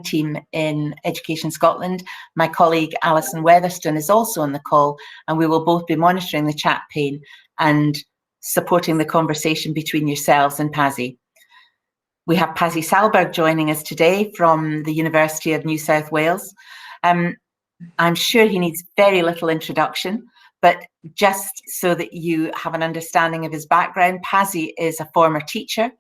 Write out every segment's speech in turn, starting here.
team in Education Scotland. My colleague Alison Weatherston is also on the call, and we will both be monitoring the chat pane and supporting the conversation between yourselves and Pasi. We have Pasi Sahlberg joining us today from the University of New South Wales. I'm sure he needs very little introduction, but just so that you have an understanding of his background, Pasi is a former teacher.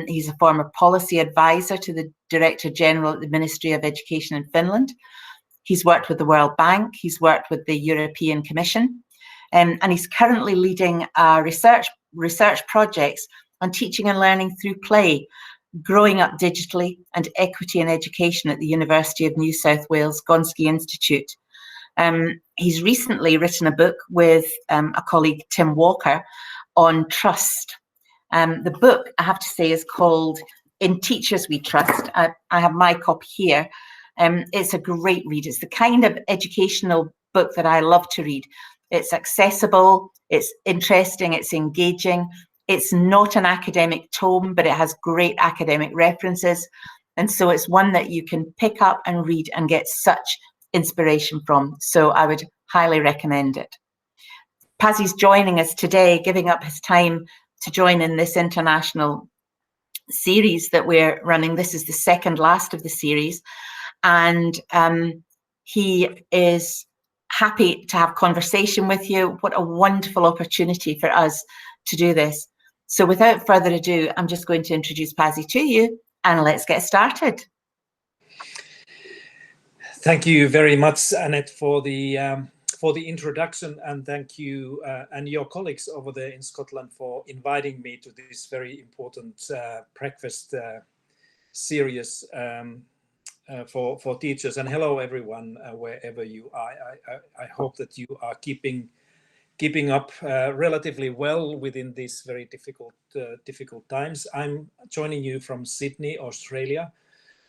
He's a former policy advisor to the Director General at the Ministry of Education in Finland. He's worked with the World Bank, he's worked with the European Commission, and he's currently leading research projects on teaching and learning through play, growing up digitally, and equity in education at the University of New South Wales Gonski Institute. He's recently written a book with a colleague, Tim Walker, on trust. The book, I have to say, is called In Teachers We Trust. I have my copy here. It's a great read. It's the kind of educational book that I love to read. It's accessible, it's interesting, it's engaging. It's not an academic tome, but it has great academic references. And so it's one that you can pick up and read and get such inspiration from. So I would highly recommend it. Pasi's joining us today, giving up his time to join in this international series that we're running. This is the second last of the series. And he is happy to have conversation with you. What a wonderful opportunity for us to do this. So without further ado, I'm just going to introduce Pasi to you, and let's get started. Thank you very much, Annette, for the introduction, and thank you and your colleagues over there in Scotland for inviting me to this very important breakfast series for teachers. And hello, everyone, wherever you are. I hope that you are keeping up relatively well within these very difficult times. I'm joining you from Sydney, Australia.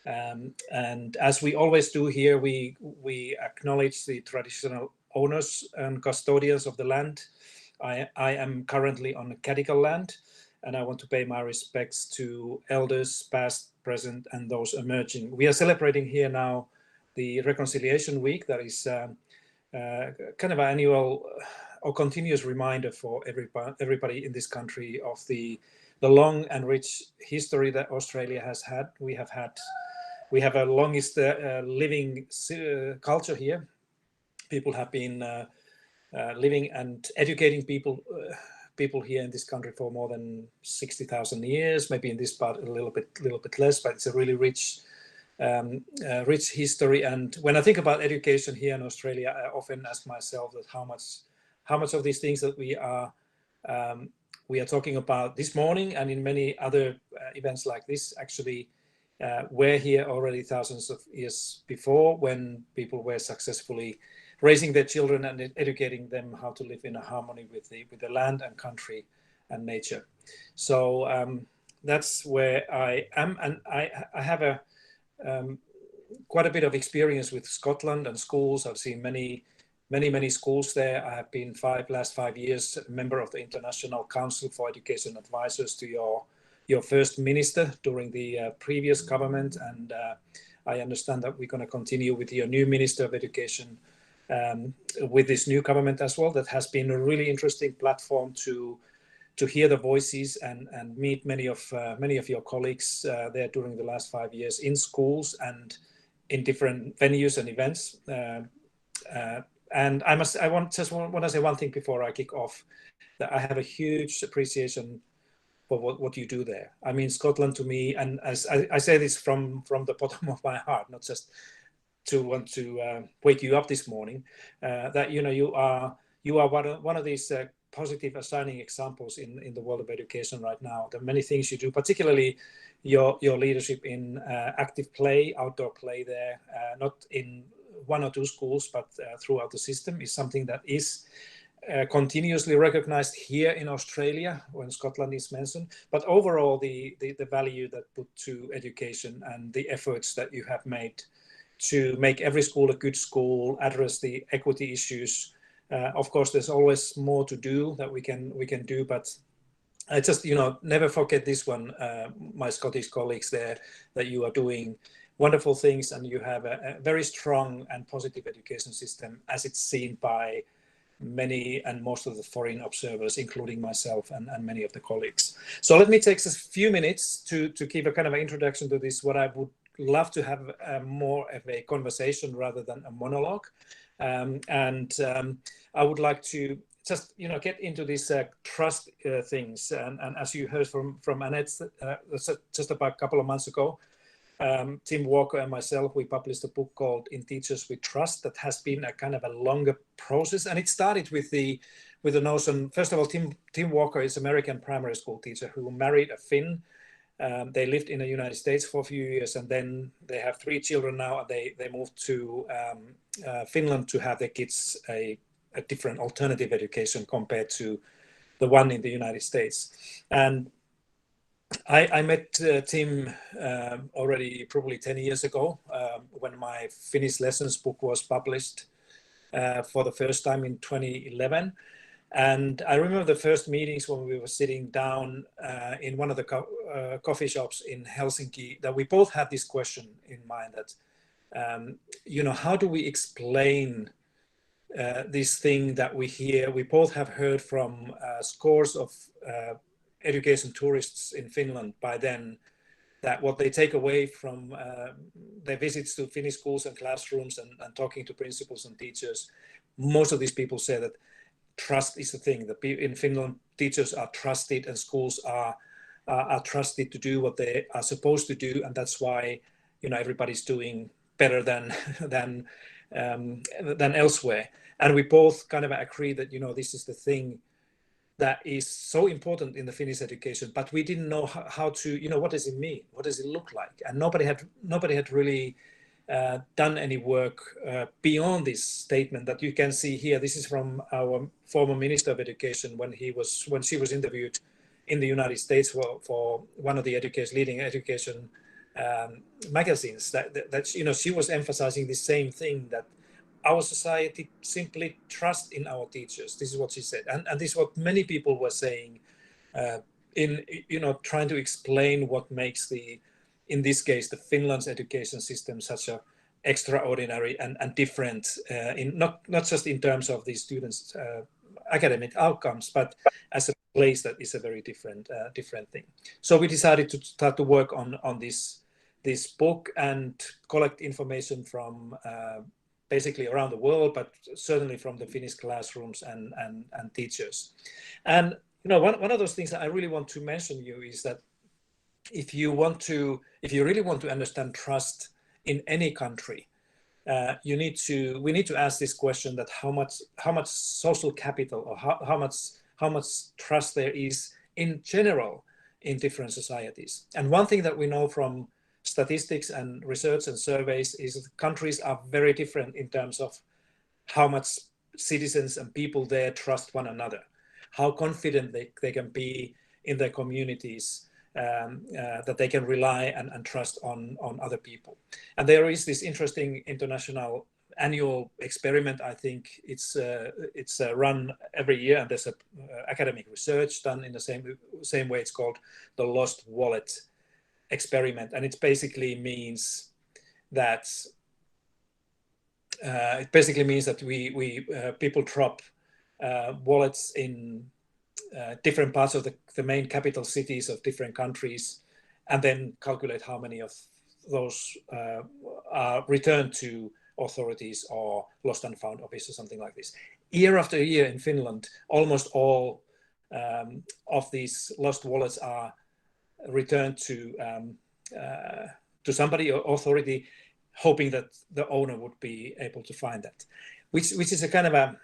And as we always do here, we acknowledge the traditional owners and custodians of the land. I am currently on Gadigal land, and I want to pay my respects to elders past, present, and those emerging. We are celebrating here now the Reconciliation Week. That is kind of an annual or continuous reminder for everybody in this country of the long and rich history that Australia has had. We have a longest living culture here. People have been living and educating people here in this country for more than 60,000 years. Maybe in this part a little bit less, but it's a really rich history. And when I think about education here in Australia, I often ask myself that how much of these things that we are talking about this morning and in many other events like this actually were here already thousands of years before, when people were successfully raising their children and educating them how to live in a harmony with the land and country and nature. So that's where I am, and I have quite a bit of experience with Scotland and schools. I've seen many schools there. I have been last 5 years a member of the International Council for Education Advisors to your first minister during the previous government, and I understand that we're going to continue with your new Minister of Education with this new government as well. That has been a really interesting platform to hear the voices and meet many of your colleagues there during the last 5 years in schools and in different venues and events. And I want to say one thing before I kick off, that I have a huge appreciation for what you do there. I mean, Scotland to me, and as I say this from the bottom of my heart, not just to want to wake you up this morning, that you are one of these positive shining examples in the world of education right now. There are many things you do, particularly your leadership in active play, outdoor play there, not in one or two schools, but throughout the system, is something that is continuously recognized here in Australia when Scotland is mentioned. But overall, the value that put to education and the efforts that you have made to make every school a good school, address the equity issues. Of course, there's always more to do that we can do, but I just never forget this one, my Scottish colleagues there, that you are doing wonderful things, and you have a very strong and positive education system as it's seen by many and most of the foreign observers, including myself and many of the colleagues. So let me take a few minutes to give a kind of an introduction to this, what I would love to have more of a conversation rather than a monologue. I would like to just, get into these trust things. And as you heard from Annette, just about a couple of months ago, Tim Walker and myself, we published a book called In Teachers We Trust that has been a kind of a longer process. And it started with the notion, first of all, Tim Walker is an American primary school teacher who married a Finn. They lived in the United States for a few years, and then they have 3 children now. They moved to Finland to have their kids a different alternative education compared to the one in the United States. And I met Tim already probably 10 years ago when my Finnish lessons book was published for the first time in 2011. And I remember the first meetings when we were sitting down in one of the coffee shops in Helsinki, that we both had this question in mind that, how do we explain this thing that we hear? We both have heard from scores of education tourists in Finland by then, that what they take away from their visits to Finnish schools and classrooms and talking to principals and teachers, most of these people say that trust is the thing. That in Finland, teachers are trusted and schools are trusted to do what they are supposed to do, and that's why everybody's doing better than elsewhere. And we both kind of agree that this is the thing that is so important in the Finnish education, but we didn't know how to, what does it mean? What does it look like? And nobody had really done any work beyond this statement that you can see here. This is from our former Minister of Education when she was interviewed in the United States for one of the leading education magazines. That she was emphasizing the same thing, that our society simply trusts in our teachers. This is what she said, and this is what many people were saying in trying to explain what makes in this case the Finland's education system such a extraordinary and different in not just in terms of the students' academic outcomes, but as a place that is a very different thing. So we decided to start to work on this book and collect information from basically around the world, but certainly from the Finnish classrooms and teachers. And one of those things that I really want to mention you is that if you really want to understand trust in any country, we need to ask this question: that how much social capital, or how much trust there is in general in different societies. And one thing that we know from statistics and research and surveys is that countries are very different in terms of how much citizens and people there trust one another, how confident they can be in their communities, that they can rely and trust on other people. And there is this interesting international annual experiment. I think it's run every year, and there's academic research done in the same way. It's called the Lost Wallet experiment, and it basically means that we people drop wallets in different parts of the main capital cities of different countries, and then calculate how many of those are returned to authorities or lost and found office or something like this. Year after year in Finland, almost all of these lost wallets are returned to somebody or authority, hoping that the owner would be able to find that, which is a kind of a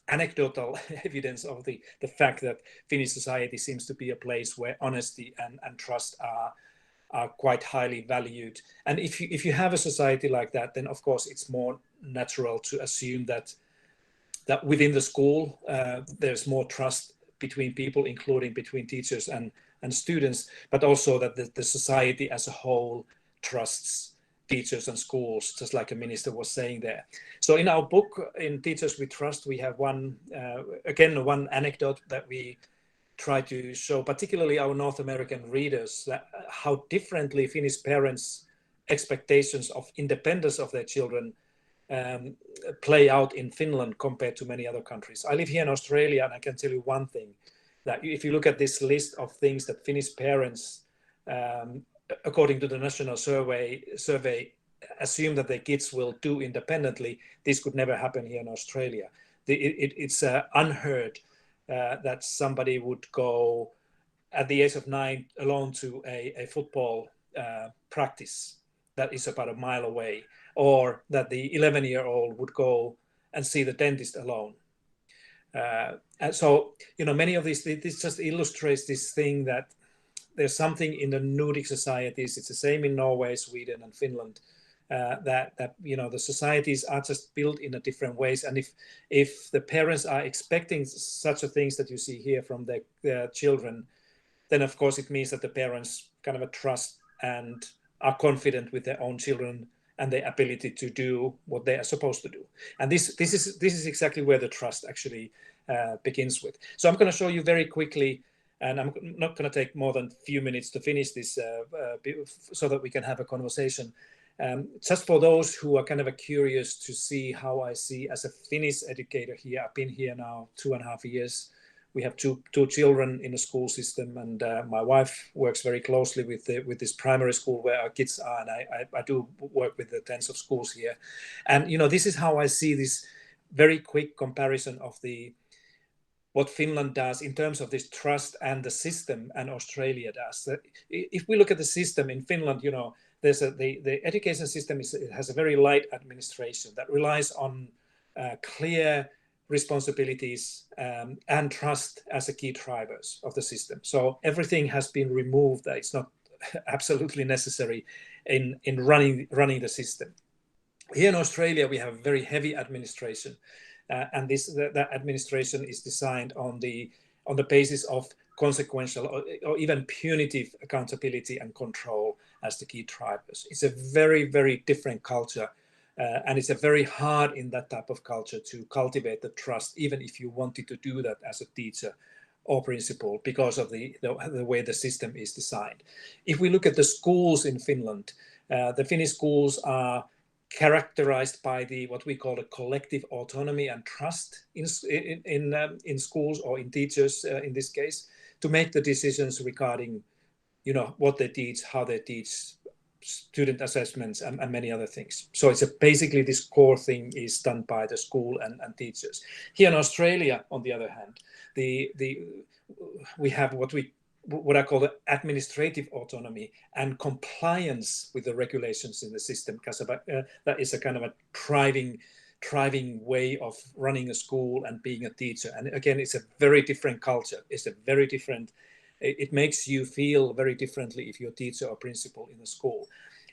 anecdotal evidence of the fact that Finnish society seems to be a place where honesty and trust are quite highly valued. And if you have a society like that, then of course it's more natural to assume that within the school there's more trust between people, including between teachers and students, but also that the society as a whole trusts teachers and schools, just like a minister was saying there. So in our book, In Teachers We Trust, we have one anecdote that we try to show, particularly our North American readers, that how differently Finnish parents expectations of independence of their children play out in Finland compared to many other countries. I live here in Australia, and I can tell you one thing, that if you look at this list of things that Finnish parents, according to the national survey, assume that their kids will do independently, this could never happen here in Australia. It's unheard that somebody would go at the age of 9 alone to a football practice that is about a mile away, or that the 11-year-old would go and see the dentist alone. And so, many of these, this just illustrates this thing that there's something in the Nordic societies, it's the same in Norway, Sweden, and Finland, that the societies are just built in a different ways. And if the parents are expecting such a things that you see here from their children, then of course it means that the parents kind of trust and are confident with their own children and their ability to do what they are supposed to do. And this is exactly where the trust actually begins with. So I'm going to show you very quickly, and I'm not going to take more than a few minutes to finish this so that we can have a conversation. Just for those who are kind of curious to see how I see as a Finnish educator here, I've been here now 2.5 years. We have two children in the school system, and my wife works very closely with this primary school where our kids are, and I do work with the tens of schools here. And this is how I see this very quick comparison of what Finland does in terms of this trust and the system, and Australia does. If we look at the system in Finland, there's the education system has a very light administration that relies on clear responsibilities and trust as a key drivers of the system. So everything has been removed. It's not absolutely necessary in running the system. Here in Australia, we have very heavy administration, and that administration is designed on the basis of consequential or even punitive accountability and control as the key drivers. It's a very, very different culture. And it's very hard in that type of culture to cultivate the trust, even if you wanted to do that as a teacher or principal, because of the way the system is designed. If we look at the schools in Finland, the Finnish schools are characterized by what we call a collective autonomy and trust in schools, or in teachers in this case, to make the decisions regarding what they teach, how they teach, student assessments, and many other things. So it's basically this core thing is done by the school and teachers. Here in Australia, on the other hand, we have what I call the administrative autonomy and compliance with the regulations in the system, because that is a kind of a driving way of running a school and being a teacher. And again, it's a very different culture. It makes you feel very differently if you're a teacher or principal in a school.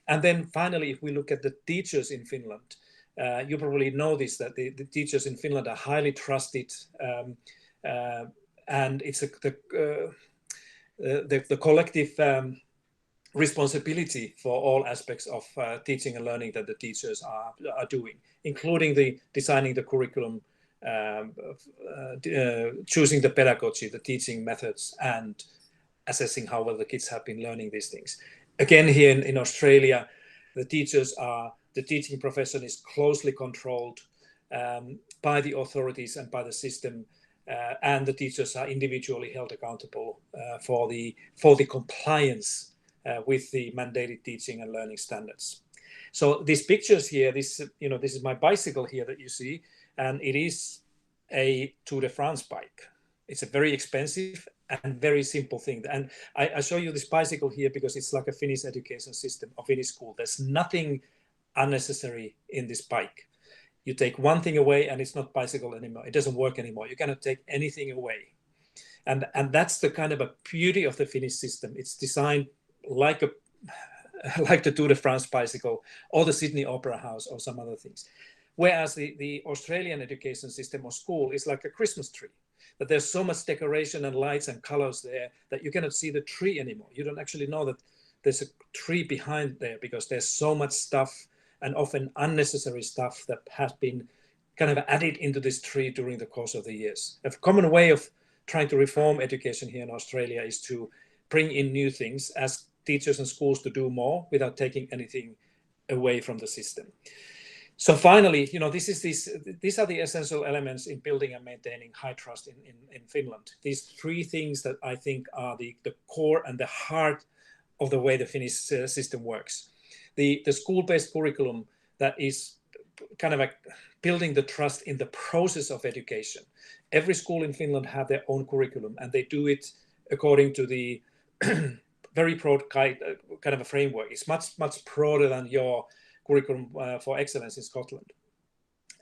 And then finally, if we look at the teachers in Finland, you probably know this, that the teachers in Finland are highly trusted, and it's the collective responsibility for all aspects of teaching and learning that the teachers are doing, including designing the curriculum, choosing the pedagogy, the teaching methods, and assessing how well the kids have been learning these things. Again, here in Australia, the teaching profession is closely controlled by the authorities and by the system, and the teachers are individually held accountable for the compliance with the mandated teaching and learning standards. So these pictures here, this is my bicycle here that you see, and it is a Tour de France bike. It's a very expensive and very simple thing. And I show you this bicycle here because it's like a Finnish education system, a Finnish school. There's nothing unnecessary in this bike. You take one thing away and it's not bicycle anymore. It doesn't work anymore. You cannot take anything away. And that's the kind of a beauty of the Finnish system. It's designed like the Tour de France bicycle or the Sydney Opera House or some other things. Whereas the Australian education system or school is like a Christmas tree, that there's so much decoration and lights and colors there that you cannot see the tree anymore. You don't actually know that there's a tree behind there because there's so much stuff, and often unnecessary stuff, that has been kind of added into this tree during the course of the years. A common way of trying to reform education here in Australia is to bring in new things, ask teachers and schools to do more without taking anything away from the system. So finally, these are the essential elements in building and maintaining high trust in Finland. These three things that I think are the core and the heart of the way the Finnish system works. The school-based curriculum that is kind of building the trust in the process of education. Every school in Finland have their own curriculum, and they do it according to the very broad kind of a framework. It's much broader than your curriculum for excellence in Scotland.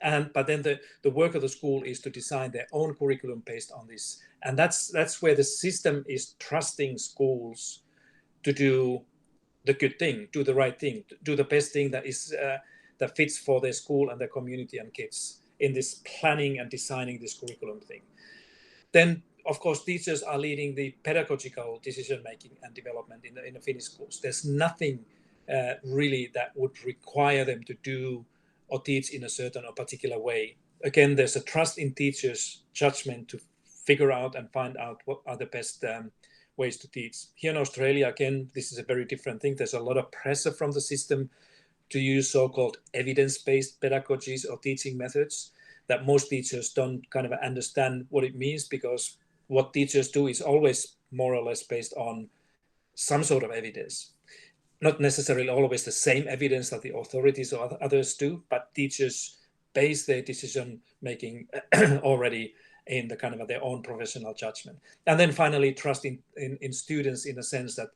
But then the work of the school is to design their own curriculum based on this. And that's where the system is trusting schools to do the good thing, do the right thing, do the best thing that fits for their school and their community and kids in this planning and designing this curriculum thing. Then, of course, teachers are leading the pedagogical decision-making and development in the Finnish schools. There's nothing really that would require them to do or teach in a certain or particular way. Again, there's a trust in teachers' judgment to figure out and find out what are the best ways to teach. Here in Australia, again, this is a very different thing. There's a lot of pressure from the system to use so-called evidence-based pedagogies or teaching methods that most teachers don't kind of understand what it means, because what teachers do is always more or less based on some sort of evidence. Not necessarily always the same evidence that the authorities or others do, but teachers base their decision making already in the kind of their own professional judgment. And then finally, trust in students, in a sense that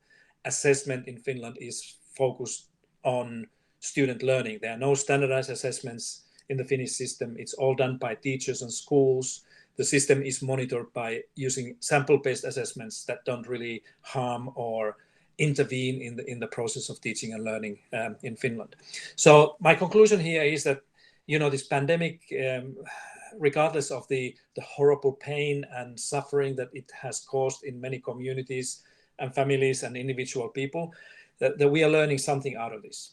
assessment in Finland is focused on student learning. There are no standardized assessments in the Finnish system. It's all done by teachers and schools. The system is monitored by using sample-based assessments that don't really harm or intervene in the process of teaching and learning in Finland. So my conclusion here is that, this pandemic, regardless of the horrible pain and suffering that it has caused in many communities and families and individual people, that we are learning something out of this.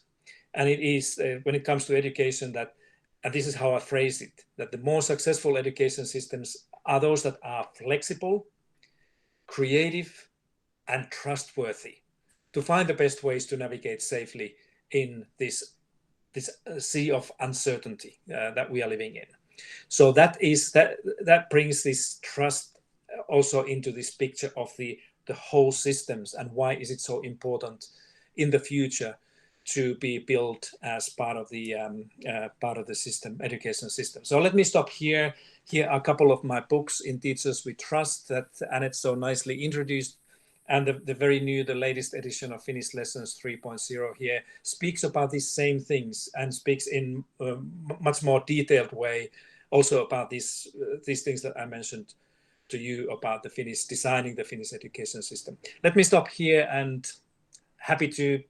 And it is, when it comes to education, that, and this is how I phrase it, that the more successful education systems are those that are flexible, creative, and trustworthy, to find the best ways to navigate safely in this sea of uncertainty that we are living in. So that brings this trust also into this picture of the whole systems, and why is it so important in the future to be built as part of the system, education system. So let me stop here. Here are a couple of my books in Teachers We Trust that Annette so nicely introduced. And the very new, the latest edition of Finnish Lessons 3.0 here speaks about these same things, and speaks in a much more detailed way also about these things that I mentioned to you about designing the Finnish education system. Let me stop here, and happy to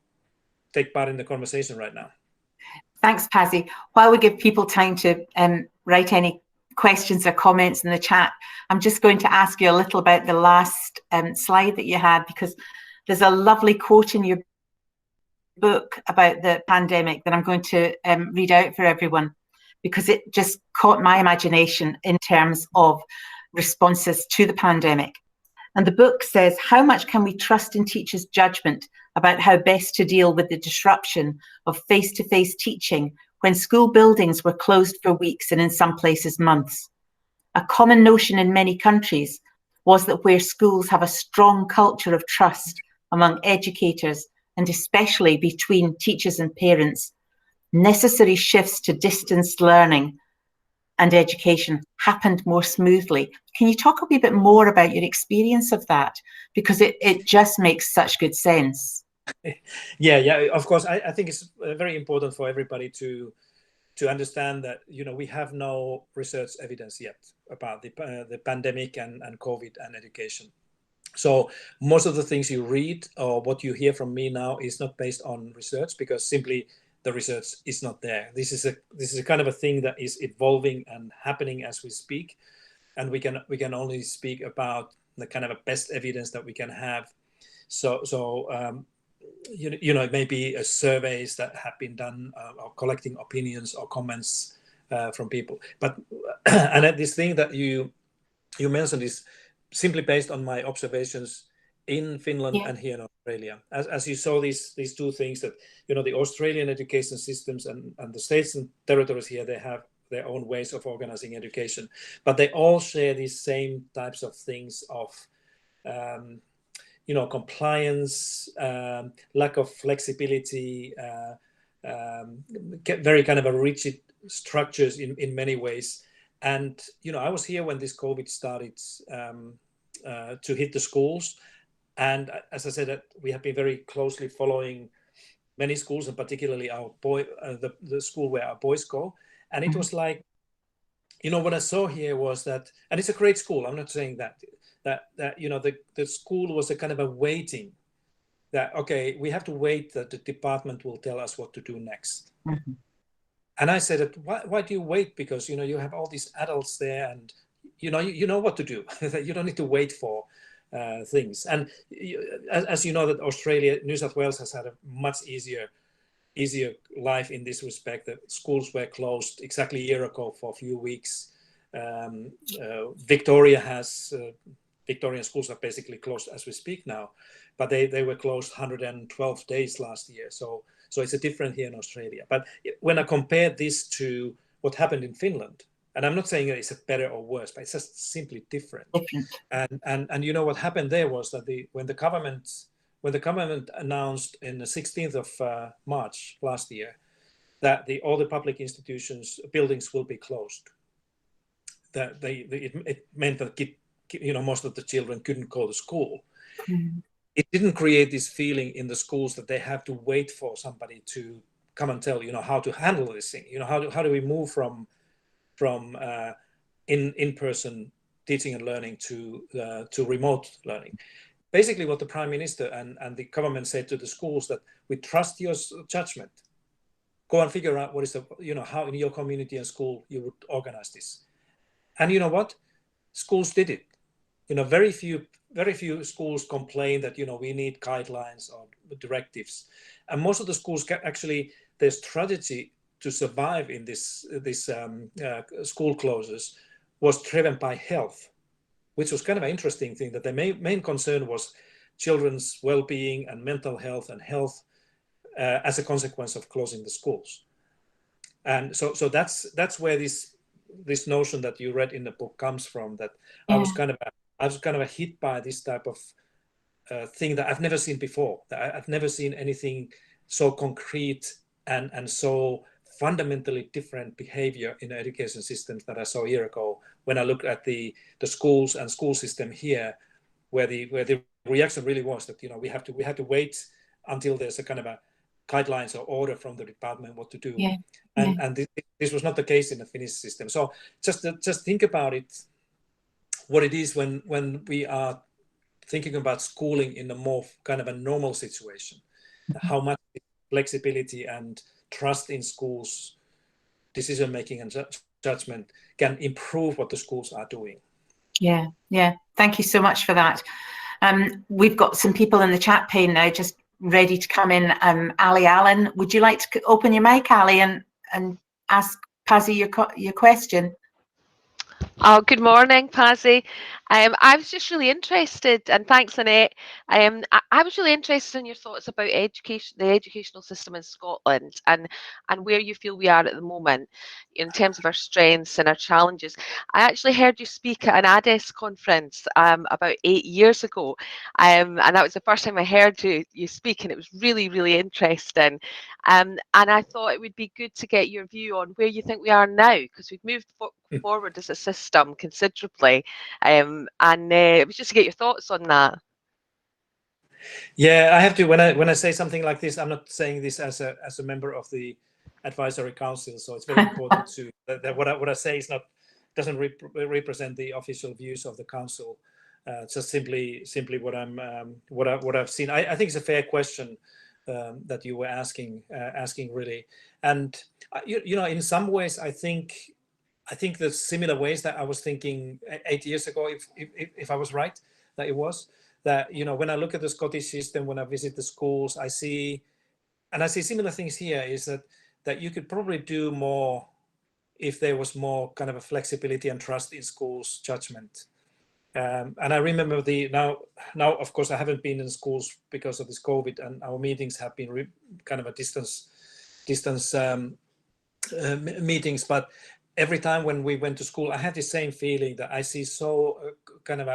take part in the conversation right now. Thanks, Pasi. While we give people time to write any questions or comments in the chat, I'm just going to ask you a little about the last slide that you had, because there's a lovely quote in your book about the pandemic that I'm going to read out for everyone, because it just caught my imagination in terms of responses to the pandemic. And the book says, how much can we trust in teachers' judgment about how best to deal with the disruption of face-to-face teaching when school buildings were closed for weeks and in some places months? A common notion in many countries was that where schools have a strong culture of trust among educators, and especially between teachers and parents, necessary shifts to distance learning and education happened more smoothly. Can you talk a wee bit more about your experience of that? Because it just makes such good sense. Yeah, of course. I think it's very important for everybody to understand that, we have no research evidence yet about the pandemic and COVID and education. So most of the things you read or what you hear from me now is not based on research, because simply the research is not there. This is a kind of a thing that is evolving and happening as we speak, and we can only speak about the kind of a best evidence that we can have. So it may be surveys that have been done or collecting opinions or comments from people. But and this thing that you mentioned is simply based on my observations in Finland and here in Australia. As you saw, these two things that, the Australian education systems and the states and territories here, they have their own ways of organizing education, but they all share these same types of things of, compliance, lack of flexibility, very kind of a rigid structures in many ways. And, I was here when this COVID started to hit the schools. And as I said, that we have been very closely following many schools, and particularly our the school where our boys go. And it was like, what I saw here was that, and it's a great school. I'm not saying that the school was a kind of a waiting that, okay, we have to wait that the department will tell us what to do next. And I said, why do you wait? Because, you have all these adults there, and, you know what to do. You don't need to wait for things. And as you know, that Australia, New South Wales has had a much easier life in this respect. That schools were closed exactly a year ago for a few weeks. Victorian schools are basically closed as we speak now, but they were closed 112 days last year. So it's different here in Australia. But when I compare this to what happened in Finland, and I'm not saying that it's better or worse, but it's just simply different. And what happened there was that when the government announced in the 16th of March last year that all the public institutions buildings will be closed, that it meant that most of the children couldn't go to school. It didn't create this feeling in the schools that they have to wait for somebody to come and tell how to handle this thing. How do we move from in-person teaching and learning to remote learning? Basically, what the Prime Minister and the government said to the schools that we trust your judgment. Go and figure out what is how in your community and school you would organize this. And you know what? Schools did it. Very few schools complain that we need guidelines or directives, and most of the schools actually, their strategy to survive in this school closures was driven by health, which was kind of an interesting thing, that the main concern was children's well-being and mental health and health as a consequence of closing the schools. And so that's where this notion that you read in the book comes from, that I was kind of hit by this type of thing that I've never seen before. I've never seen anything so concrete and so fundamentally different behavior in the education systems that I saw a year ago when I looked at the schools and school system here, where the reaction really was that we have to wait until there's a kind of a guidelines or order from the department what to do. And this was not the case in the Finnish system. So just think about it, what it is when we are thinking about schooling in a more kind of a normal situation, how much flexibility and trust in schools, decision making and judgment can improve what the schools are doing. Yeah. Thank you so much for that. We've got some people in the chat pane now just ready to come in. Ali Allen, would you like to open your mic, Ali, and ask Pasi your question? Oh, good morning, Pasi. I was just really interested, and thanks, Annette. I was really interested in your thoughts about education, the educational system in Scotland, and where you feel we are at the moment in terms of our strengths and our challenges. I actually heard you speak at an ADES conference about 8 years ago, and that was the first time I heard you speak, and it was really, really interesting. And I thought it would be good to get your view on where you think we are now, because we've moved forward as a system considerably, and it was just to get your thoughts on that. Yeah, I have to, when I say something like this, I'm not saying this as a member of the advisory council, so it's very important to that what I say doesn't represent the official views of the council. Just simply what I've seen. I think it's a fair question that you were asking really, and in some ways I think there's similar ways that I was thinking 8 years ago, if I was right, that it was that when I look at the Scottish system, when I visit the schools, I see similar things here, is that you could probably do more if there was more kind of a flexibility and trust in schools' judgment. And I remember now of course I haven't been in schools because of this COVID, and our meetings have been kind of a distance meetings, but every time when we went to school, I had the same feeling that I see so kind of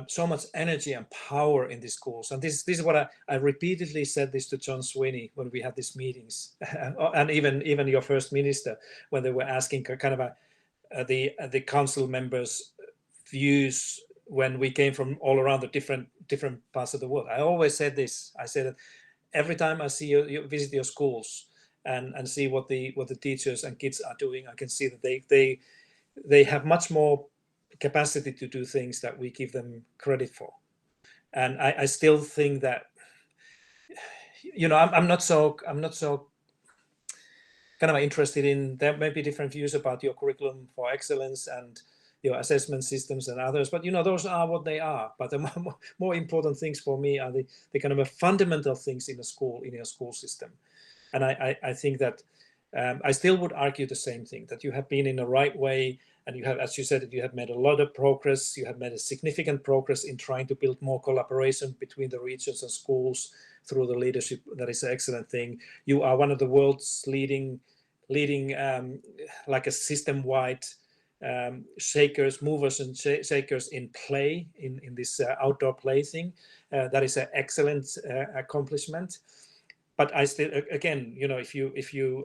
so much energy and power in the schools. And this is what I repeatedly said this to John Sweeney when we had these meetings, and even your first minister, when they were asking kind of the council members' views when we came from all around the different parts of the world. I always said this. I said that every time I see you visit your schools and see what the teachers and kids are doing, I can see that they have much more capacity to do things that we give them credit for. And I still think that, I'm not so kind of interested in, there may be different views about your curriculum for excellence and your assessment systems and others, but those are what they are. But the more important things for me are the kind of fundamental things in your school system. And I think that I still would argue the same thing, that you have been in the right way, and you have, as you said, you have made a lot of progress. You have made a significant progress in trying to build more collaboration between the regions and schools through the leadership. That is an excellent thing. You are one of the world's leading like a system-wide movers and shakers in play, in this outdoor play thing. That is an excellent accomplishment. But I still, again, if you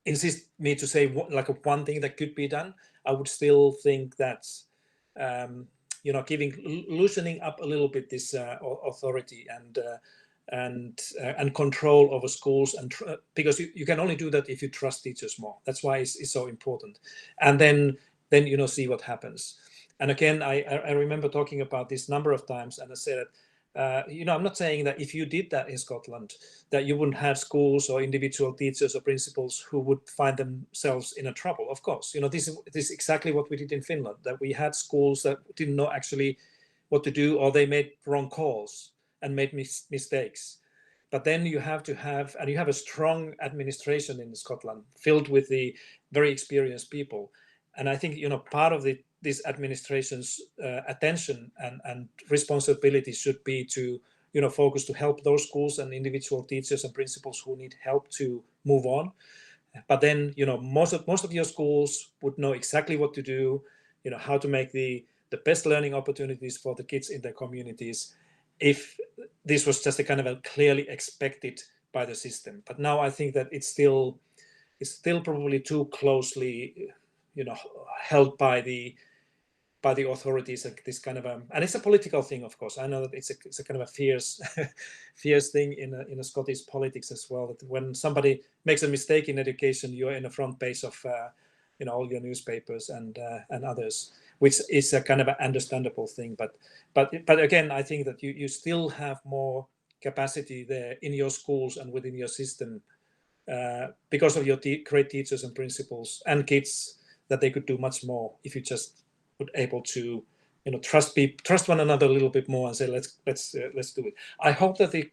insist me to say like one thing that could be done, I would still think that loosening up a little bit this authority and control over schools, and because you can only do that if you trust teachers more. That's why it's so important. And then see what happens. And again, I remember talking about this number of times, and I said, I'm not saying that if you did that in Scotland, that you wouldn't have schools or individual teachers or principals who would find themselves in a trouble. Of course, this is exactly what we did in Finland, that we had schools that didn't know actually what to do, or they made wrong calls and made mistakes. But then you have a strong administration in Scotland filled with the very experienced people. And I think, part of this administration's attention and responsibility should be to, focus to help those schools and individual teachers and principals who need help to move on. But then, most of your schools would know exactly what to do, how to make the best learning opportunities for the kids in their communities, if this was just a kind of a clearly expected by the system. But now I think that it's still probably too closely, held by the authorities, like this kind of and it's a political thing, of course. I know that it's a kind of a fierce thing in a Scottish politics as well, that when somebody makes a mistake in education, you're in the front page of all your newspapers and others, which is a kind of an understandable thing. But again, I think that you still have more capacity there in your schools and within your system because of your great teachers and principals and kids, that they could do much more if you just would able to trust one another a little bit more and say let's do it. I hope that the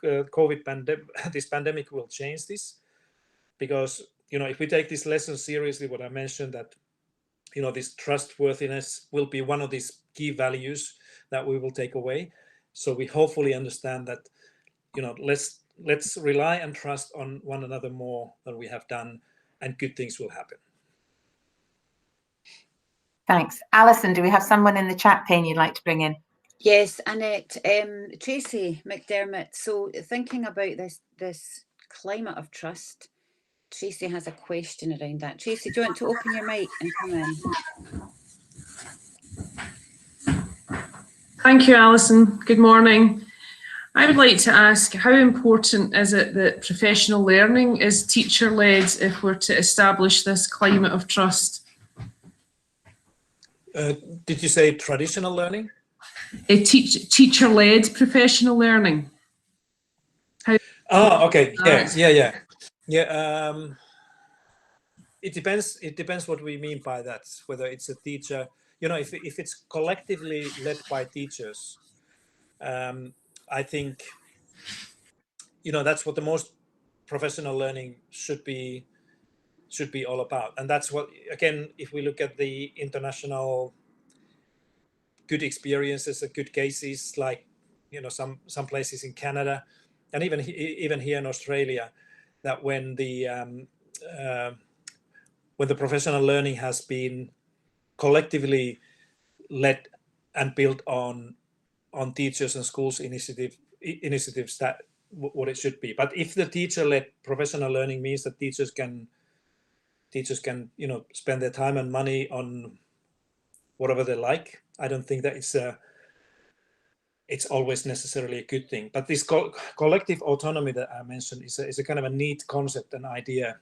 COVID pandemic will change this, because if we take this lesson seriously, what I mentioned, that this trustworthiness will be one of these key values that we will take away. So we hopefully understand that let's rely and trust on one another more than we have done, and good things will happen. Thanks. Alison, do we have someone in the chat pane you'd like to bring in? Yes, Annette. Tracy Mcdermott. So thinking about this climate of trust, Tracy has a question around that. Tracy, do you want to open your mic and come in? Thank you, Alison. Good morning. I would like to ask, how important is it that professional learning is teacher-led if we're to establish this climate of trust? Did you say traditional learning? Teacher-led professional learning. Okay. Yeah. It depends what we mean by that. Whether it's a teacher, if it's collectively led by teachers, I think that's what the most professional learning should be all about. And that's what, again, if we look at the international good experiences and good cases, like some places in Canada, and even here in Australia, that when the professional learning has been collectively led and built on teachers and schools initiatives, that what it should be. But if the teacher-led professional learning means that teachers can spend their time and money on whatever they like, I don't think that it's always necessarily a good thing. But this collective autonomy that I mentioned is a kind of a neat concept and idea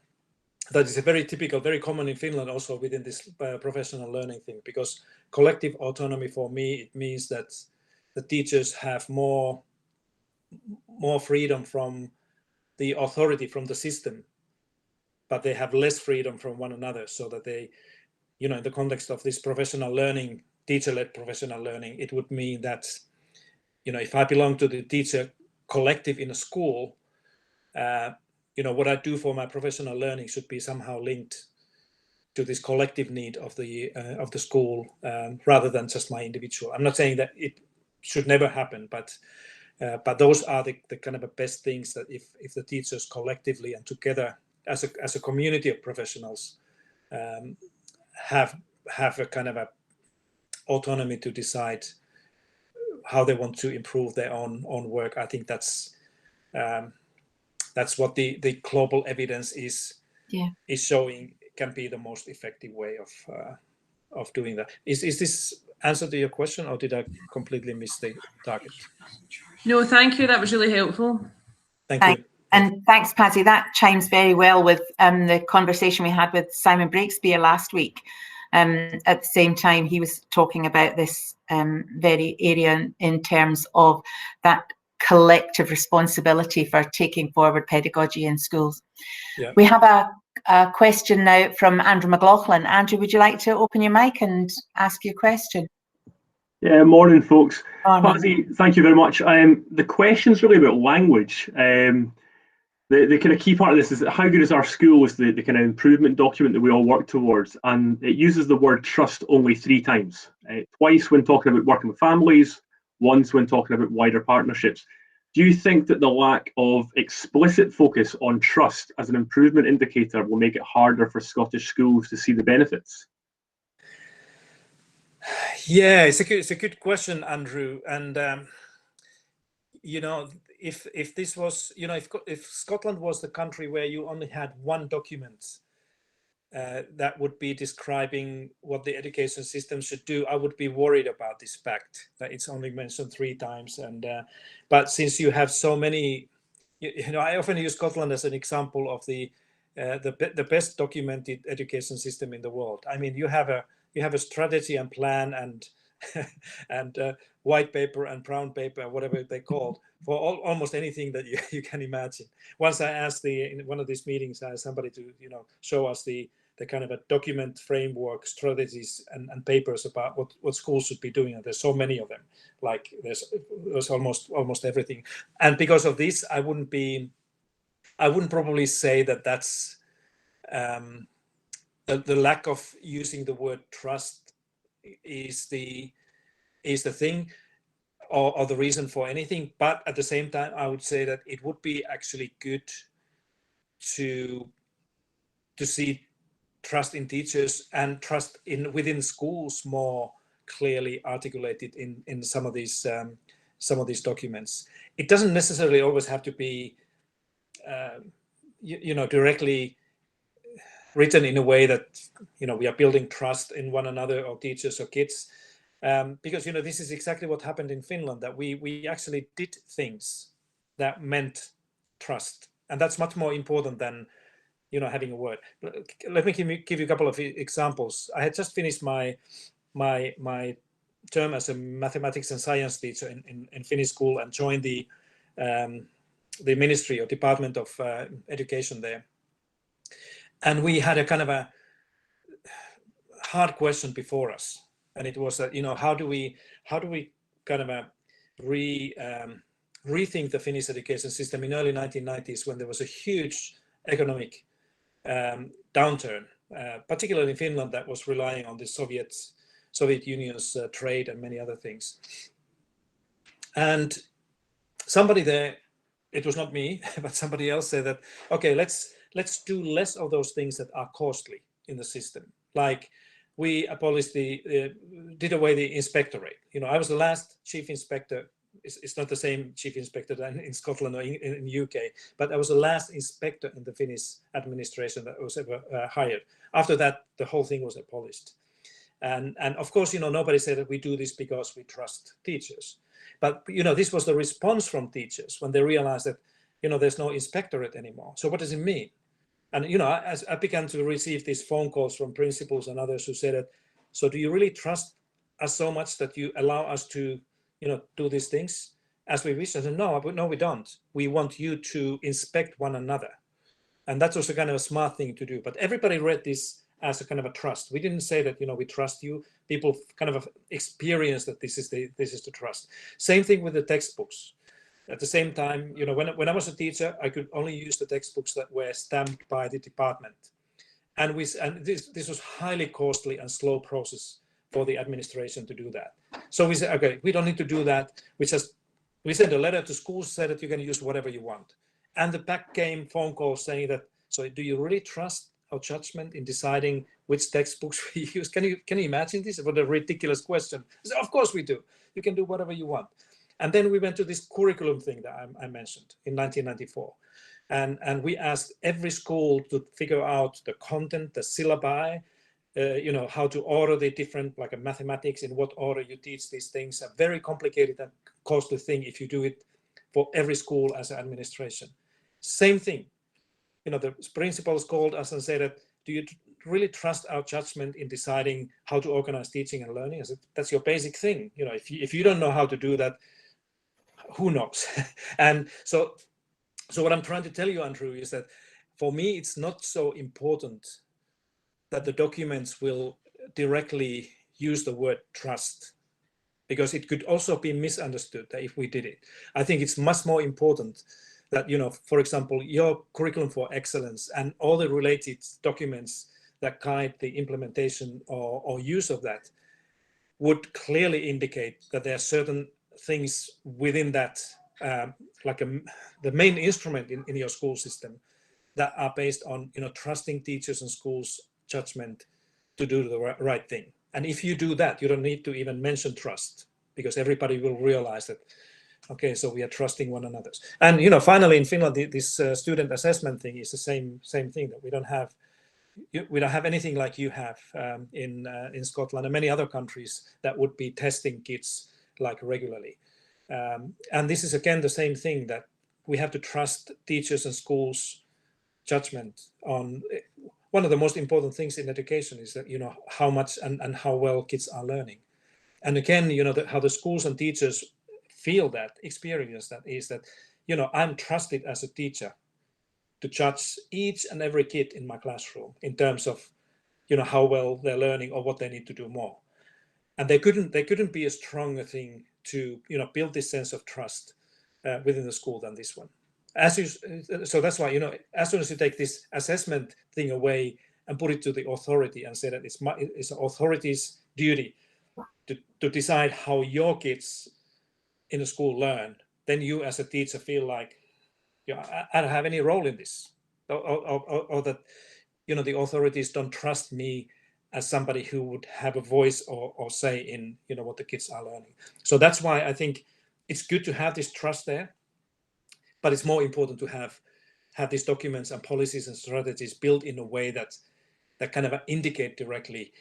that is a very typical, very common in Finland also within this professional learning thing, because collective autonomy for me, it means that the teachers have more freedom from the authority from the system, but they have less freedom from one another, so that they, in the context of this professional learning, teacher-led professional learning, it would mean that, if I belong to the teacher collective in a school, what I do for my professional learning should be somehow linked to this collective need of the school, rather than just my individual. I'm not saying that it should never happen, but those are the kind of the best things, that if the teachers collectively and together as a community of professionals have a kind of a autonomy to decide how they want to improve their own work, I think that's what the global evidence is showing can be the most effective way of doing that. Is this answer to your question, or did I completely miss the target? No, thank you. That was really helpful. Thank you. And thanks, Pasi. That chimes very well with the conversation we had with Simon Breakspear last week. At the same time, he was talking about this very area in terms of that collective responsibility for taking forward pedagogy in schools. Yeah. We have a question now from Andrew McLaughlin. Andrew, would you like to open your mic and ask your question? Yeah, morning, folks. Pasi, thank you very much. The question's really about language. The kind of key part of this is how good is our school is the kind of improvement document that we all work towards, and it uses the word trust only 3 times. Twice when talking about working with families, once when talking about wider partnerships. Do you think that the lack of explicit focus on trust as an improvement indicator will make it harder for Scottish schools to see the benefits? Yeah, it's a good question, Andrew. And if this was, if Scotland was the country where you only had one document that would be describing what the education system should do, I would be worried about this fact that it's only mentioned 3 times. And but since you have so many, I often use Scotland as an example of the best documented education system in the world. I mean, you have a strategy and plan and white paper and brown paper, whatever they called, for almost anything that you can imagine. Once I asked in one of these meetings, I asked somebody to show us the kind of a document framework, strategies and papers about what schools should be doing. And there's so many of them. Like there's almost everything. And because of this, I wouldn't probably say that that's the lack of using the word trust is the thing or the reason for anything. But at the same time, I would say that it would be actually good to see trust in teachers and trust within schools more clearly articulated in some of these documents. It doesn't necessarily always have to be directly written in a way that we are building trust in one another or teachers or kids, because this is exactly what happened in Finland, that we actually did things that meant trust, and that's much more important than having a word. Let me give you a couple of examples. I had just finished my term as a mathematics and science teacher in Finnish school and joined the ministry or department of education there. And we had a kind of a hard question before us, and it was that how do we kind of rethink the Finnish education system in early 1990s, when there was a huge economic downturn, particularly in Finland, that was relying on the Soviet Union's trade and many other things. And somebody there, it was not me, but somebody else said that, okay, let's do less of those things that are costly in the system. Like we abolished did away the inspectorate. You know, I was the last chief inspector. It's not the same chief inspector than in Scotland or in UK, but I was the last inspector in the Finnish administration that was ever hired. After that, the whole thing was abolished. And of course, you know, nobody said that we do this because we trust teachers. But, you know, this was the response from teachers when they realized that, you know, there's no inspectorate anymore. So what does it mean? And, you know, as I began to receive these phone calls from principals and others who said that, so do you really trust us so much that you allow us to, you know, do these things as we wish? I said, no, we don't. We want you to inspect one another. And that's also kind of a smart thing to do. But everybody read this as a kind of a trust. We didn't say that, you know, we trust you. People kind of experience that this is the trust. Same thing with the textbooks. At the same time, you know, when I was a teacher, I could only use the textbooks that were stamped by the department. And this was highly costly and slow process for the administration to do that. So we said, okay, we don't need to do that. We sent a letter to schools, said that you can use whatever you want. And the back came phone calls saying that, so do you really trust our judgment in deciding which textbooks we use? Can you imagine this? What a ridiculous question. I said, of course we do. You can do whatever you want. And then we went to this curriculum thing that I mentioned in 1994. And we asked every school to figure out the content, the syllabi, you know, how to order the different, like a mathematics, in what order you teach these things. A very complicated and costly thing if you do it for every school as an administration. Same thing. You know, the principals called us and said that, do you really trust our judgment in deciding how to organize teaching and learning? I said, that's your basic thing. You know, if you don't know how to do that, who knows? And so what I'm trying to tell you, Andrew, is that for me, it's not so important that the documents will directly use the word trust, because it could also be misunderstood that if we did it. I think it's much more important that, you know, for example, your curriculum for excellence and all the related documents that guide the implementation or use of that would clearly indicate that there are certain things within that, the main instrument in your school system that are based on, you know, trusting teachers and schools' judgment to do the right thing. And if you do that, you don't need to even mention trust, because everybody will realize that, okay, so we are trusting one another. And, you know, finally in Finland, this student assessment thing is the same thing, that we don't have anything like you have in Scotland and many other countries that would be testing kids like regularly. And this is again the same thing, that we have to trust teachers and schools' judgment on. One of the most important things in education is that, you know, how much and how well kids are learning. And again, you know, how the schools and teachers feel that, experience that, is that, you know, I'm trusted as a teacher to judge each and every kid in my classroom in terms of, you know, how well they're learning or what they need to do more. And they couldn't be a stronger thing to, you know, build this sense of trust within the school than this one. So that's why, you know, as soon as you take this assessment thing away and put it to the authority and say that it's the authority's duty to decide how your kids in the school learn, then you as a teacher feel like, you know, I don't have any role in this, or that, you know, the authorities don't trust me as somebody who would have a voice or say in, you know, what the kids are learning. So that's why I think it's good to have this trust there, but it's more important to have these documents and policies and strategies built in a way that kind of indicate directly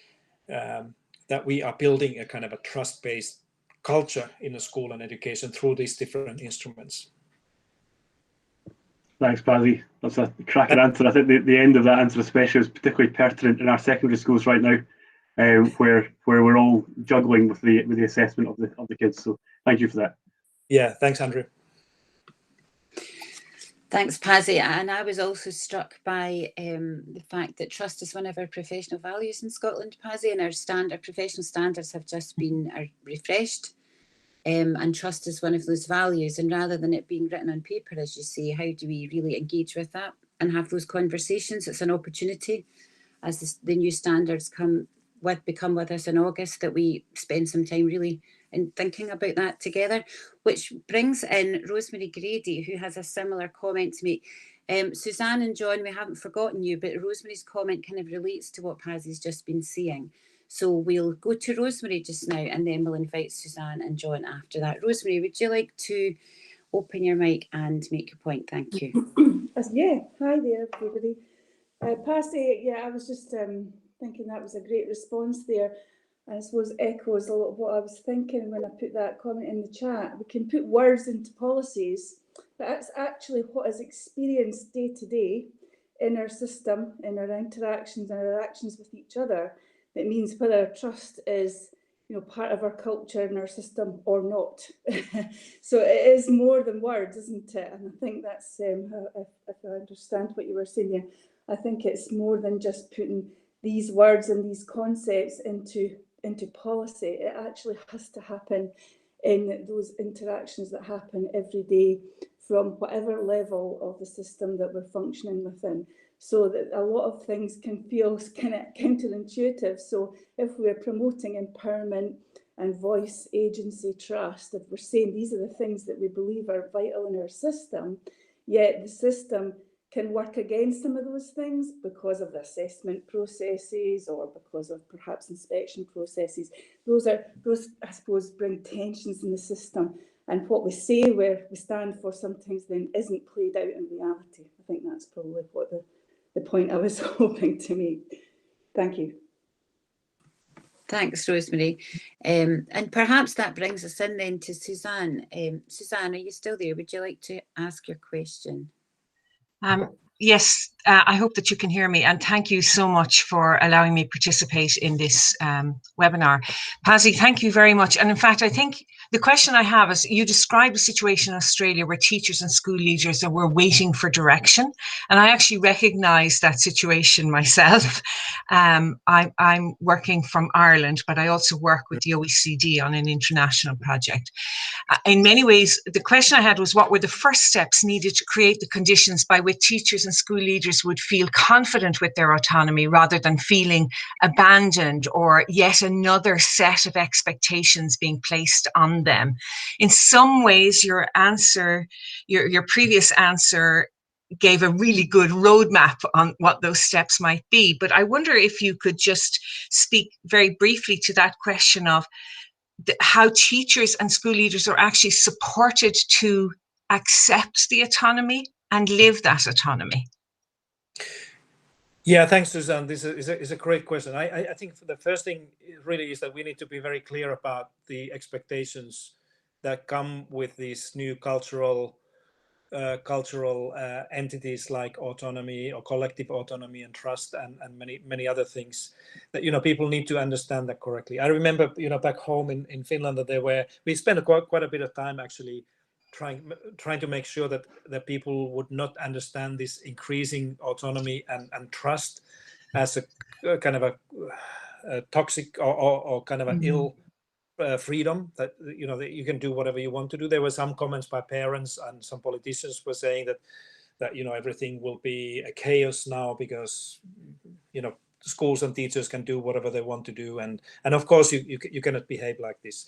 that we are building a kind of a trust-based culture in the school and education through these different instruments. Thanks, Pasi. That's a cracking answer. I think the end of that answer especially is particularly pertinent in our secondary schools right now, where we're all juggling with the assessment of the kids. So thank you for that. Yeah, thanks, Andrew. Thanks, Pasi. And I was also struck by the fact that trust is one of our professional values in Scotland, Pasi, and our professional standards have just been refreshed. And trust is one of those values. And rather than it being written on paper, as you say, how do we really engage with that and have those conversations? It's an opportunity as the new standards come become with us in August, that we spend some time really in thinking about that together, which brings in Rosemary Grady, who has a similar comment to make. Suzanne and John, we haven't forgotten you, but Rosemary's comment kind of relates to what Pasi's just been saying. So we'll go to Rosemary just now, and then we'll invite Suzanne and John after that. Rosemary, would you like to open your mic and make your point? Thank you. Yeah, hi there, everybody. Pasi, yeah, I was just thinking that was a great response there. I suppose echoes a lot of what I was thinking when I put that comment in the chat. We can put words into policies, but that's actually what is experienced day to day in our system, in our interactions and our actions with each other. It means whether trust is, part of our culture and our system or not. So it is more than words, isn't it? And I think that's, if I understand what you were saying there, I think it's more than just putting these words and these concepts into policy. It actually has to happen in those interactions that happen every day from whatever level of the system that we're functioning within. So that a lot of things can feel kind of counterintuitive. So if we're promoting empowerment and voice, agency, trust, if we're saying these are the things that we believe are vital in our system, yet the system can work against some of those things because of the assessment processes or because of perhaps inspection processes. Those, I suppose, bring tensions in the system. And what we say where we stand for sometimes then isn't played out in reality. I think that's probably what the point I was hoping to make. Thank you. Thanks, Rosemary. And perhaps that brings us in then to Suzanne. Suzanne, are you still there? Would you like to ask your question? Yes, I hope that you can hear me, and thank you so much for allowing me to participate in this webinar. Pasi, thank you very much. And in fact, I think the question I have is, you described a situation in Australia where teachers and school leaders were waiting for direction, and I actually recognise that situation myself. I'm working from Ireland, but I also work with the OECD on an international project. In many ways, the question I had was, what were the first steps needed to create the conditions by which teachers and school leaders would feel confident with their autonomy rather than feeling abandoned or yet another set of expectations being placed on them? In some ways, your answer, your previous answer gave a really good roadmap on what those steps might be. But I wonder if you could just speak very briefly to that question of how teachers and school leaders are actually supported to accept the autonomy and live that autonomy. Yeah, thanks, Suzanne. This is a great question. I think the first thing really is that we need to be very clear about the expectations that come with these new cultural entities like autonomy or collective autonomy and trust and many other things that people need to understand that correctly. I remember back home in Finland that we spent quite a bit of time actually trying to make sure that people would not understand this increasing autonomy and trust as a kind of a toxic or kind of an ill freedom that that you can do whatever you want to do. There were some comments by parents and some politicians were saying that everything will be a chaos now because schools and teachers can do whatever they want to do, and of course you cannot behave like this.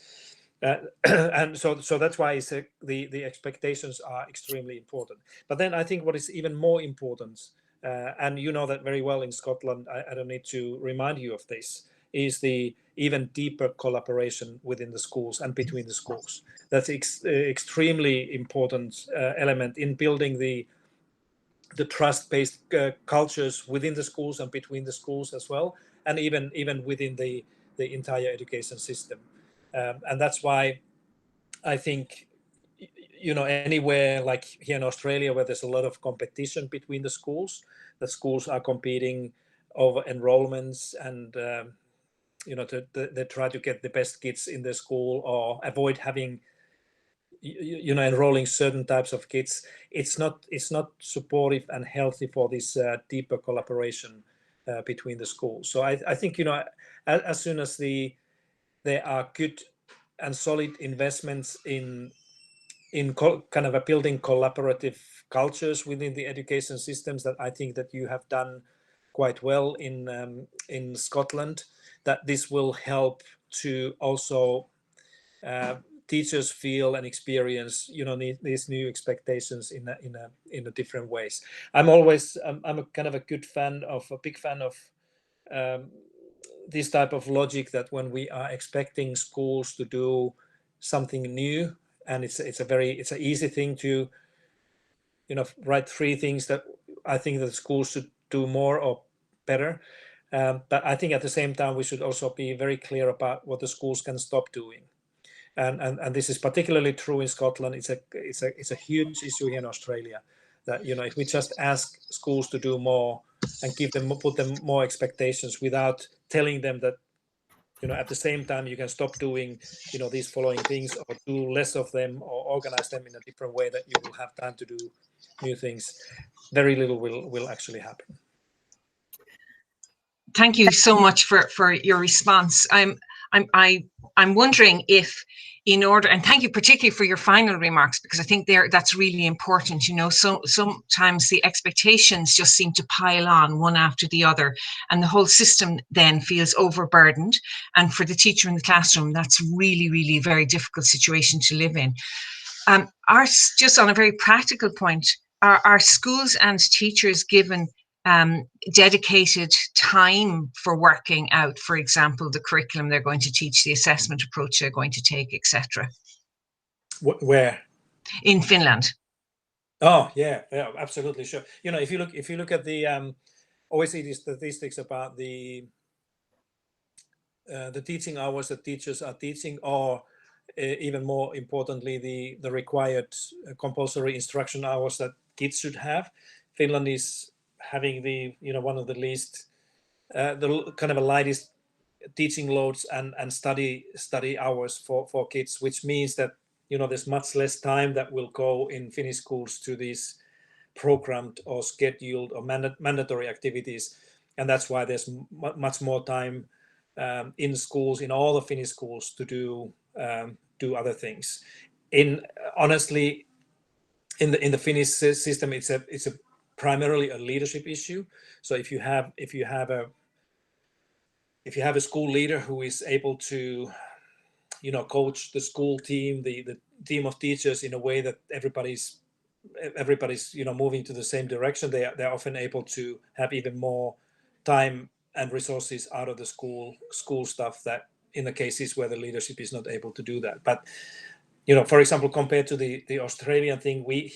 And so that's why the expectations are extremely important. But then I think what is even more important, and you know that very well in Scotland, I don't need to remind you of this, is the even deeper collaboration within the schools and between the schools. That's extremely important element in building the trust-based cultures within the schools and between the schools as well, and even within the entire education system. And that's why I think anywhere like here in Australia where there's a lot of competition between the schools are competing over enrollments and they try to get the best kids in the school or avoid having enrolling certain types of kids. It's not supportive and healthy for this deeper collaboration between the schools. So I think as soon as there are good and solid investments in kind of a building collaborative cultures within the education systems, that I think that you have done quite well in Scotland, that this will help to also teachers feel and experience, you know, these new expectations in a different ways. I'm a kind of a big fan of this type of logic, that when we are expecting schools to do something new, and it's an easy thing to, you know, write 3 things that I think that schools should do more or better. But I think at the same time we should also be very clear about what the schools can stop doing. And this is particularly true in Scotland. It's a huge issue here in Australia, that, you know, if we just ask schools to do more and put them more expectations without telling them that, you know, at the same time you can stop doing, you know, these following things, or do less of them, or organize them in a different way that you will have time to do new things, very little will actually happen. Thank you so much for your response. I'm wondering if, in order, and thank you particularly for your final remarks, because I think that's really important. You know, so sometimes the expectations just seem to pile on one after the other, and the whole system then feels overburdened. And for the teacher in the classroom, that's really, really a very difficult situation to live in. Just on a very practical point, are schools and teachers given dedicated time for working out, for example, the curriculum they're going to teach, the assessment approach they're going to take, etc.? Where? In Finland. Oh yeah, absolutely, sure. You know, if you look at the OECD statistics about the teaching hours that teachers are teaching, or even more importantly, the required compulsory instruction hours that kids should have, Finland is having one of the least, the kind of a lightest teaching loads and study hours for kids, which means that, you know, there's much less time that will go in Finnish schools to these programmed or scheduled or mandatory activities, and that's why there's much more time in schools, in all the Finnish schools, to do other things. Honestly, in the Finnish system, it's a primarily a leadership issue. So if you have a school leader who is able to, you know, coach the school team, the team of teachers in a way that everybody's, you know, moving to the same direction, they're often able to have even more time and resources out of the school stuff, that in the cases where the leadership is not able to do that. But, you know, for example, compared to the Australian thing, we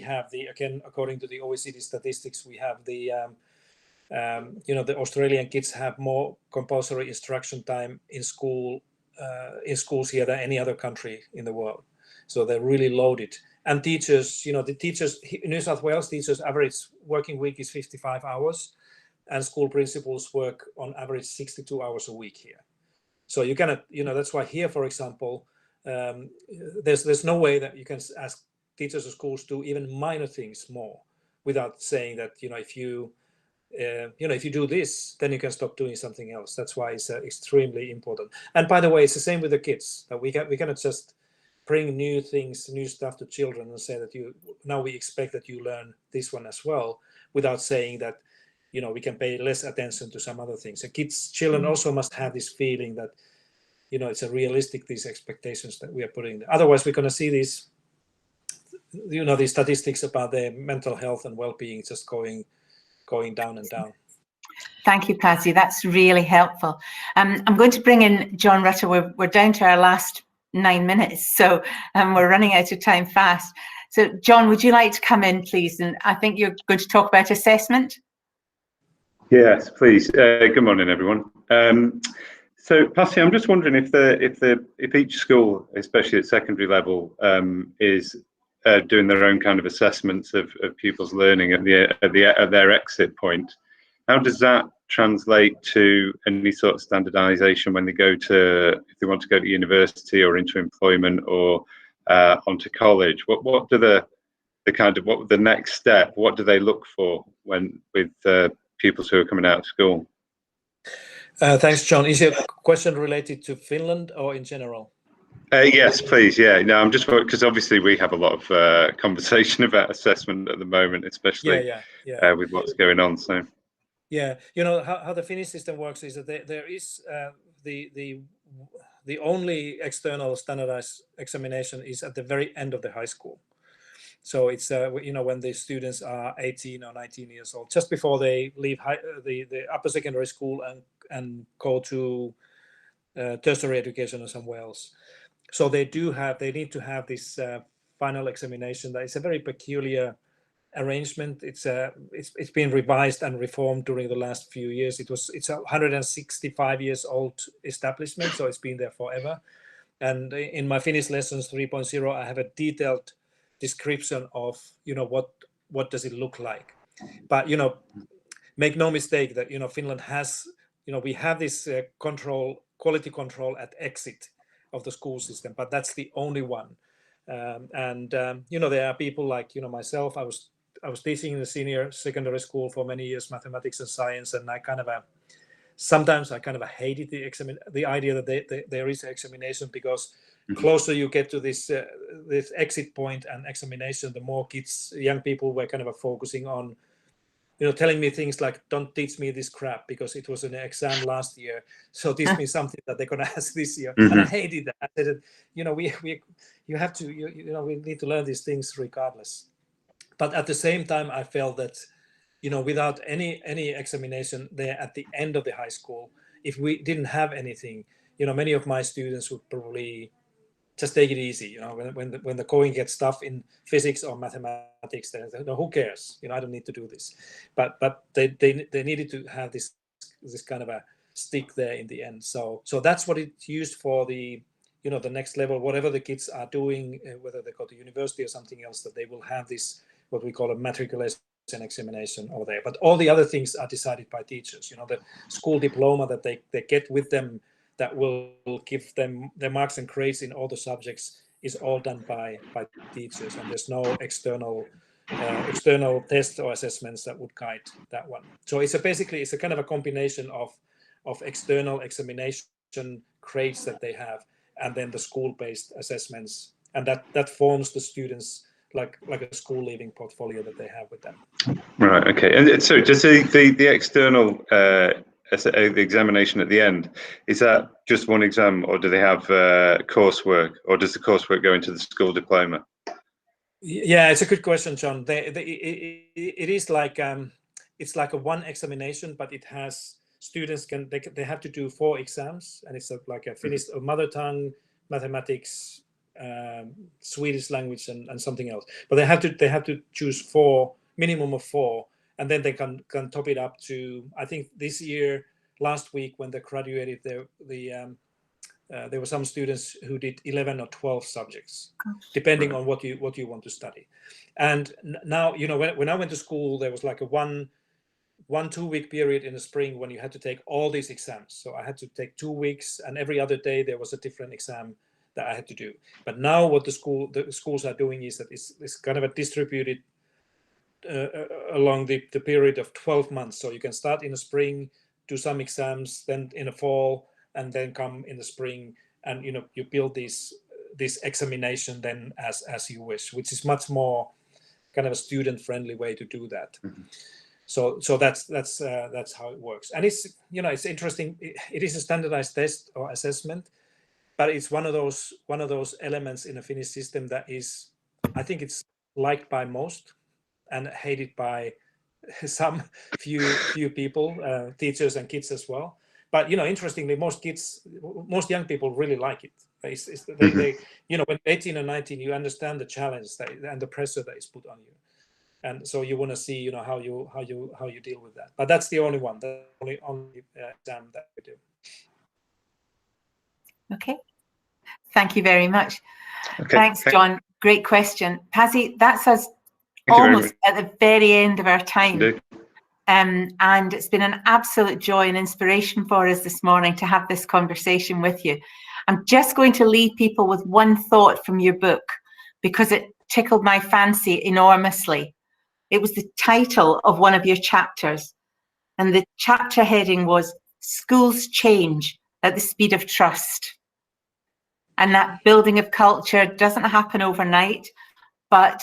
have again, according to the OECD statistics, we have the the Australian kids have more compulsory instruction time in schools here than any other country in the world. So they're really loaded. And teachers, you know, the teachers in New South Wales, teachers' average working week is 55 hours, and school principals work on average 62 hours a week here. So you cannot, you know, that's why here, for example, there's no way that you can ask teachers of schools to do even minor things more without saying that, you know, if you do this, then you can stop doing something else. That's why it's extremely important. And by the way, it's the same with the kids. That we cannot just bring new things, new stuff to children and say that now we expect that you learn this one as well, without saying that, you know, we can pay less attention to some other things. And children also must have this feeling that, you know, it's a realistic, these expectations that we are putting there. Otherwise, we're going to see these, you know, these statistics about their mental health and well-being just going down and down. Thank you, Pasi. That's really helpful. I'm going to bring in John Rutter. We're down to our last 9 minutes, so we're running out of time fast. So, John, would you like to come in, please? And I think you're going to talk about assessment. Yes, please. Good morning, everyone. So, Pasi, I'm just wondering if each school, especially at secondary level, is doing their own kind of assessments of pupils' learning at their exit point. How does that translate to any sort of standardization when they if they want to go to university or into employment or onto college? What do the next step? What do they look for with pupils who are coming out of school? Thanks, John. Is your question related to Finland or in general? Yes, please. Yeah, no, I'm just because obviously we have a lot of conversation about assessment at the moment, especially with what's going on. So, Yeah, how the Finnish system works is that there is the only external standardized examination is at the very end of the high school. So it's when the students are 18 or 19 years old, just before they leave the upper secondary school and go to tertiary education or somewhere else. So they need to have this final examination. That is a very peculiar arrangement. It's been revised and reformed during the last few years. It's a 165 years old establishment, so it's been there forever. And in my Finnish lessons 3.0, I have a detailed description of what does it look like. But make no mistake that Finland has we have this quality control at exit of the school system, but that's the only one. There are people like myself. I was teaching in the senior secondary school for many years, mathematics and science, and I sometimes hated the idea that there is an examination, because closer you get to this exit point and examination, the more young people were focusing on telling me things like, don't teach me this crap because it was an exam last year, so teach me something that they're going to ask this year. And I hated that. I said, we need to learn these things regardless. But at the same time, I felt that without any examination there at the end of the high school, if we didn't have anything, many of my students would probably just take it easy. When the going gets tough in physics or mathematics, they say, no, who cares? I don't need to do this. But they needed to have this kind of a stick there in the end. So that's what it's used for, the the next level, whatever the kids are doing, whether they go to university or something else, that they will have this what we call a matriculation examination over there. But all the other things are decided by teachers. The school diploma that they get with them, that will give them their marks and grades in all the subjects, is all done by teachers, and there's no external tests or assessments that would guide that one. So it's a kind of a combination of external examination grades that they have, and then the school-based assessments, and that forms the students like a school leaving portfolio that they have with them. Right. Okay. And so just the external the examination at the end, is that just one exam, or do they have coursework, or does the coursework go into the school diploma? Yeah, it's a good question, John. It is like it's like a one examination, but it has students they have to do 4 exams, and it's like a Finnish mother tongue, mathematics, Swedish language, and something else. But they have to choose 4, minimum of 4, and then they can top it up to, I think this year, last week when they graduated, there were some students who did 11 or 12 subjects, depending on what you want to study. And now, when I went to school, there was like a 1-2 week period in the spring when you had to take all these exams. So I had to take 2 weeks, and every other day there was a different exam that I had to do. But now what the schools are doing is that it's kind of a distributed along the period of 12 months. So you can start in the spring, do some exams, then in the fall, and then come in the spring, and you build this examination then as you wish, which is much more kind of a student-friendly way to do that. So that's how it works. And it's interesting. It is a standardized test or assessment, but it's one of those elements in a Finnish system that is, I think it's liked by most and hated by some few people, teachers and kids as well. But interestingly, most young people really like it. They when 18 or 19, you understand the challenge and the pressure that is put on you, and so you want to see how you deal with that. But that's the only one, the only exam that we do. Okay, thank you very much. Okay. Thanks, John. Great question, Pasi. That's us almost at the very end of our time. And it's been an absolute joy and inspiration for us this morning to have this conversation with you. I'm just going to leave people with one thought from your book, because it tickled my fancy enormously. It was the title of one of your chapters, and the chapter heading was "Schools Change at the Speed of Trust." And that building of culture doesn't happen overnight, but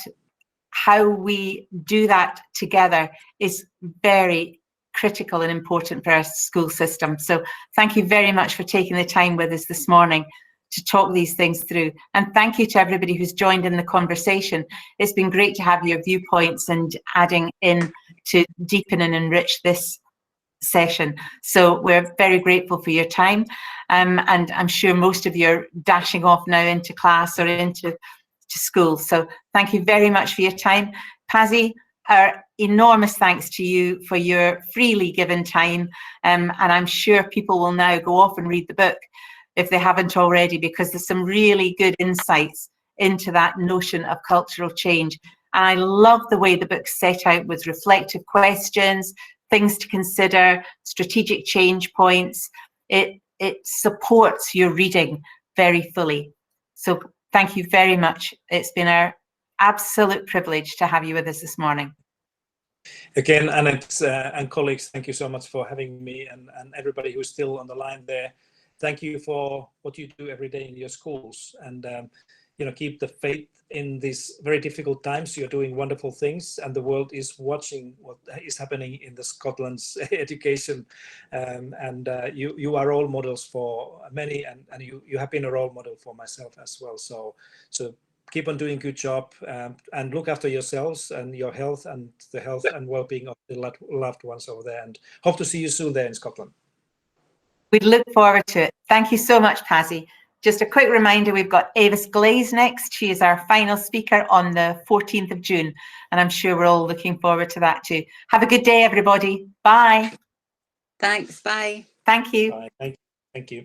how we do that together is very critical and important for our school system. So thank you very much for taking the time with us this morning to talk these things through. And thank you to everybody who's joined in the conversation. It's been great to have your viewpoints and adding in to deepen and enrich this session. So we're very grateful for your time. And I'm sure most of you are dashing off now into class or into school. So thank you very much for your time. Pasi, our enormous thanks to you for your freely given time. And I'm sure people will now go off and read the book if they haven't already, because there's some really good insights into that notion of cultural change. And I love the way the book's set out with reflective questions, things to consider, strategic change points. It supports your reading very fully. So thank you very much. It's been our absolute privilege to have you with us this morning. Again, Annette and colleagues, thank you so much for having me, and everybody who's still on the line there. Thank you for what you do every day in your schools, and keep the faith in these very difficult times. You're doing wonderful things, and the world is watching what is happening in the Scotland's education. You are role models for many, and you have been a role model for myself as well. So keep on doing a good job, and look after yourselves and your health and the health and well-being of the loved ones over there. And hope to see you soon there in Scotland. We'd look forward to it. Thank you so much, Pasi. Just a quick reminder, we've got Avis Glaze next. She is our final speaker on the 14th of June, and I'm sure we're all looking forward to that too. Have a good day, everybody. Bye. Thanks. Bye. Thank you. Bye. Thank you.